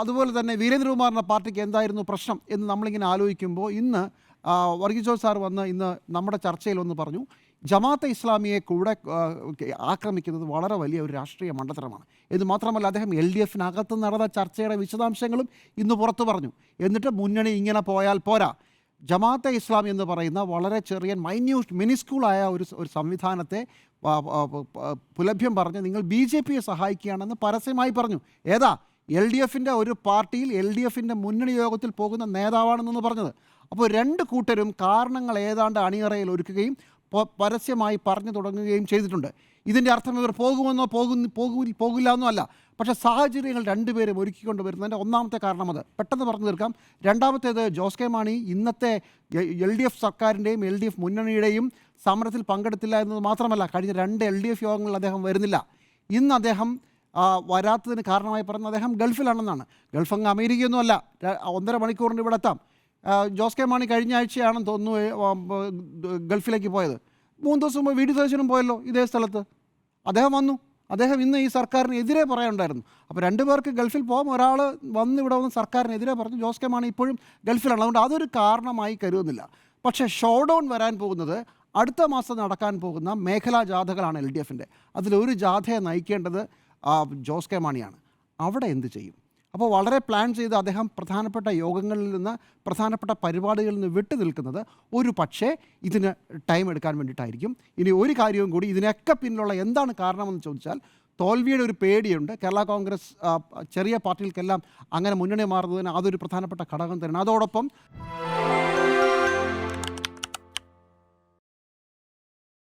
അതുപോലെ തന്നെ വീരേന്ദ്രകുമാറിൻ്റെ പാർട്ടിക്ക് എന്തായിരുന്നു പ്രശ്നം എന്ന് നമ്മളിങ്ങനെ ആലോചിക്കുമ്പോൾ ഇന്ന് വർഗീസ് ജോർജ് സാർ വന്ന് ഇന്ന് നമ്മുടെ ചർച്ചയിൽ ഒന്ന് പറഞ്ഞു, ജമാഅത്തെ ഇസ്ലാമിയെ കൂടെ ആക്രമിക്കുന്നത് വളരെ വലിയ ഒരു രാഷ്ട്രീയ മണ്ടത്തരമാണ്. ഇത് മാത്രമല്ല, അദ്ദേഹം LDFനകത്ത് നടന്ന ചർച്ചയുടെ വിശദാംശങ്ങളും ഇന്ന് പുറത്തു പറഞ്ഞു. എന്നിട്ട് മുന്നണി ഇങ്ങനെ പോയാൽ പോരാ, ജമാഅത്തെ ഇസ്ലാമി എന്ന് പറയുന്ന വളരെ ചെറിയ മിനിസ്കൂളായ ഒരു സംവിധാനത്തെ പുലഭ്യം പറഞ്ഞ് നിങ്ങൾ BJPയെ സഹായിക്കുകയാണെന്ന് പരസ്യമായി പറഞ്ഞു. ഏതാ? LDFൻ്റെ ഒരു പാർട്ടിയിൽ LDFൻ്റെ മുന്നണി യോഗത്തിൽ പോകുന്ന നേതാവാണെന്ന് പറഞ്ഞത്. അപ്പോൾ രണ്ട് കൂട്ടരും കാരണങ്ങൾ ഏതാണ്ട് അണിയറയിൽ ഒരുക്കുകയും പരസ്യമായി പറഞ്ഞു തുടങ്ങുകയും ചെയ്തിട്ടുണ്ട്. ഇതിൻ്റെ അർത്ഥം ഇവർ പോകുമെന്നോ പോകില്ല എന്നോ അല്ല. പക്ഷേ സാഹചര്യങ്ങൾ രണ്ടുപേരും ഒരുക്കിക്കൊണ്ട് വരുന്നതിൻ്റെ ഒന്നാമത്തെ കാരണം അത് പെട്ടെന്ന് പറഞ്ഞു തീർക്കാം. രണ്ടാമത്തേത്, ജോസ് കെ മാണി ഇന്നത്തെ LDF സർക്കാരിൻ്റെയും LDF മുന്നണിയുടെയും സമരത്തിൽ പങ്കെടുത്തില്ല എന്നത് മാത്രമല്ല, കഴിഞ്ഞ 2 LDF യോഗങ്ങളിൽ അദ്ദേഹം വരുന്നില്ല. ഇന്ന് അദ്ദേഹം വരാത്തതിന് കാരണമായി പറയുന്നത് അദ്ദേഹം ഗൾഫിലാണെന്നാണ്. ഗൾഫ് അങ്ങ് അമേരിക്കയൊന്നുമല്ല, 1.5 മണിക്കൂറിന് ഇവിടെ എത്താം. ജോസ് കെ മാണി കഴിഞ്ഞ ആഴ്ചയാണെന്ന് തോന്നുന്നു ഗൾഫിലേക്ക് പോയത്. 3 ദിവസം മുമ്പ് VD സതീശനും പോയല്ലോ ഇതേ സ്ഥലത്ത്. അദ്ദേഹം വന്നു. അദ്ദേഹം ഇന്ന് ഈ സർക്കാരിനെതിരെ പറയാനുണ്ടായിരുന്നു. അപ്പോൾ 2 പേർക്ക് ഗൾഫിൽ പോകാം. ഒരാൾ ഇവിടെ വന്ന് സർക്കാരിനെതിരെ പറഞ്ഞു. ജോസ് കെ മാണി ഇപ്പോഴും ഗൾഫിലാണ്. അതുകൊണ്ട് അതൊരു കാരണമായി കരുതുന്നില്ല. പക്ഷേ ഷോ ഡൗൺ വരാൻ പോകുന്നത് അടുത്ത മാസം നടക്കാൻ പോകുന്ന മേഖലാ ജാഥകളാണ് LDFൻ്റെ. അതിലൊരു ജാഥയെ നയിക്കേണ്ടത് ജോസ് കെ മാണിയാണ്. അവിടെ എന്ത് ചെയ്യും? അപ്പോൾ വളരെ പ്ലാൻ ചെയ്ത് അദ്ദേഹം പ്രധാനപ്പെട്ട യോഗങ്ങളിൽ നിന്ന്, പ്രധാനപ്പെട്ട പരിപാടികളിൽ നിന്ന് വിട്ടു നിൽക്കുന്നത് ഒരു പക്ഷേ ഇതിന് ടൈം എടുക്കാൻ വേണ്ടിയിട്ടായിരിക്കും. ഇനി ഒരു കാര്യവും കൂടി, ഇതിനൊക്കെ പിന്നിലുള്ള എന്താണ് കാരണമെന്ന് ചോദിച്ചാൽ തോൽവിയുടെ ഒരു പേടിയുണ്ട്. കേരള കോൺഗ്രസ് ചെറിയ പാർട്ടികൾക്കെല്ലാം അങ്ങനെ മുന്നണി മാറുന്നതിന് അതൊരു പ്രധാനപ്പെട്ട ഘടകം തന്നെയാണ്. അതോടൊപ്പം